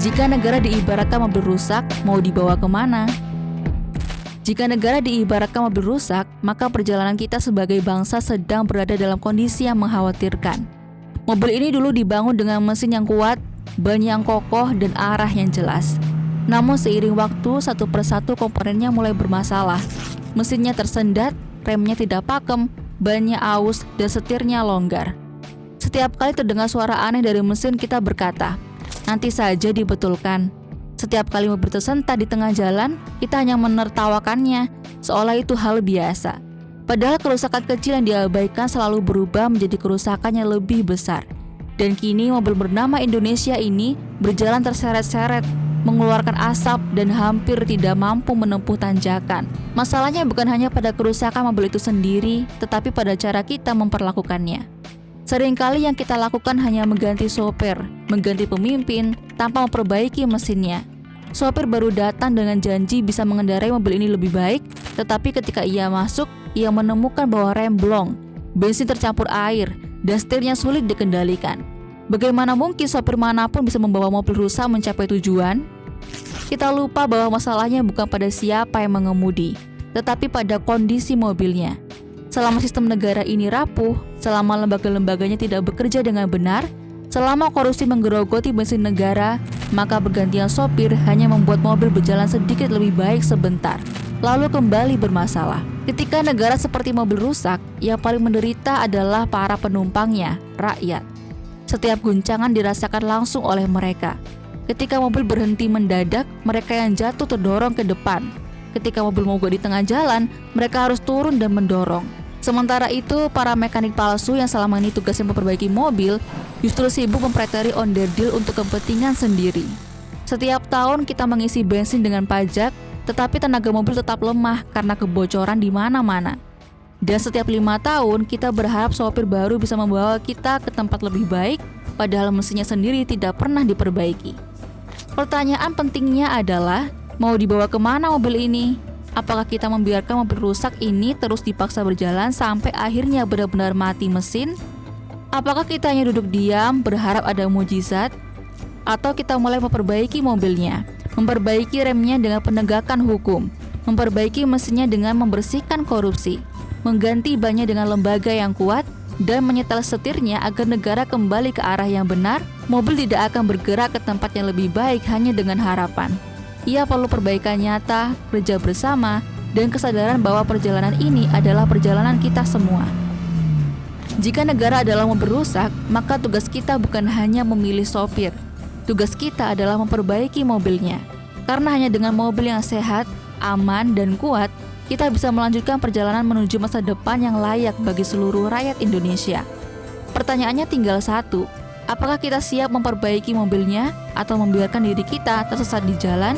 Jika negara diibaratkan mobil rusak, mau dibawa kemana? Jika negara diibaratkan mobil rusak, maka perjalanan kita sebagai bangsa sedang berada dalam kondisi yang mengkhawatirkan. Mobil ini dulu dibangun dengan mesin yang kuat, ban yang kokoh, dan arah yang jelas. Namun seiring waktu, satu persatu komponennya mulai bermasalah. Mesinnya tersendat, remnya tidak pakem, bannya aus, dan setirnya longgar. Setiap kali terdengar suara aneh dari mesin, kita berkata, nanti saja dibetulkan. Setiap kali mobil tersentak di tengah jalan, kita hanya menertawakannya, seolah itu hal biasa. Padahal kerusakan kecil yang diabaikan selalu berubah menjadi kerusakan yang lebih besar. Dan kini mobil bernama Indonesia ini berjalan terseret-seret, mengeluarkan asap dan hampir tidak mampu menempuh tanjakan. Masalahnya bukan hanya pada kerusakan mobil itu sendiri, tetapi pada cara kita memperlakukannya. Seringkali yang kita lakukan hanya mengganti sopir, mengganti pemimpin, tanpa memperbaiki mesinnya. Sopir baru datang dengan janji bisa mengendarai mobil ini lebih baik, tetapi ketika ia masuk, ia menemukan bahwa rem blong, bensin tercampur air, dan setirnya sulit dikendalikan. Bagaimana mungkin sopir manapun bisa membawa mobil rusak mencapai tujuan? Kita lupa bahwa masalahnya bukan pada siapa yang mengemudi, tetapi pada kondisi mobilnya. Selama sistem negara ini rapuh, selama lembaga-lembaganya tidak bekerja dengan benar, selama korupsi menggerogoti bensin negara, maka pergantian sopir hanya membuat mobil berjalan sedikit lebih baik sebentar, lalu kembali bermasalah. Ketika negara seperti mobil rusak, yang paling menderita adalah para penumpangnya, rakyat. Setiap guncangan dirasakan langsung oleh mereka. Ketika mobil berhenti mendadak, mereka yang jatuh terdorong ke depan. Ketika mobil mogok di tengah jalan, mereka harus turun dan mendorong. Sementara itu, para mekanik palsu yang selama ini tugasnya memperbaiki mobil justru sibuk mempreteli onderdil untuk kepentingan sendiri. Setiap tahun kita mengisi bensin dengan pajak, tetapi tenaga mobil tetap lemah karena kebocoran di mana-mana. Dan setiap 5 tahun, kita berharap sopir baru bisa membawa kita ke tempat lebih baik, padahal mesinnya sendiri tidak pernah diperbaiki. Pertanyaan pentingnya adalah, mau dibawa kemana mobil ini? Apakah kita membiarkan mobil rusak ini terus dipaksa berjalan sampai akhirnya benar-benar mati mesin? Apakah kita hanya duduk diam berharap ada mukjizat? Atau kita mulai memperbaiki mobilnya, memperbaiki remnya dengan penegakan hukum, memperbaiki mesinnya dengan membersihkan korupsi, mengganti bannya dengan lembaga yang kuat, dan menyetel setirnya agar negara kembali ke arah yang benar? Mobil tidak akan bergerak ke tempat yang lebih baik hanya dengan harapan. Ia perlu perbaikan nyata, kerja bersama, dan kesadaran bahwa perjalanan ini adalah perjalanan kita semua. Jika negara adalah mobil rusak, maka tugas kita bukan hanya memilih sopir. Tugas kita adalah memperbaiki mobilnya. Karena hanya dengan mobil yang sehat, aman, dan kuat, kita bisa melanjutkan perjalanan menuju masa depan yang layak bagi seluruh rakyat Indonesia. Pertanyaannya tinggal satu, apakah kita siap memperbaiki mobilnya atau membiarkan diri kita tersesat di jalan?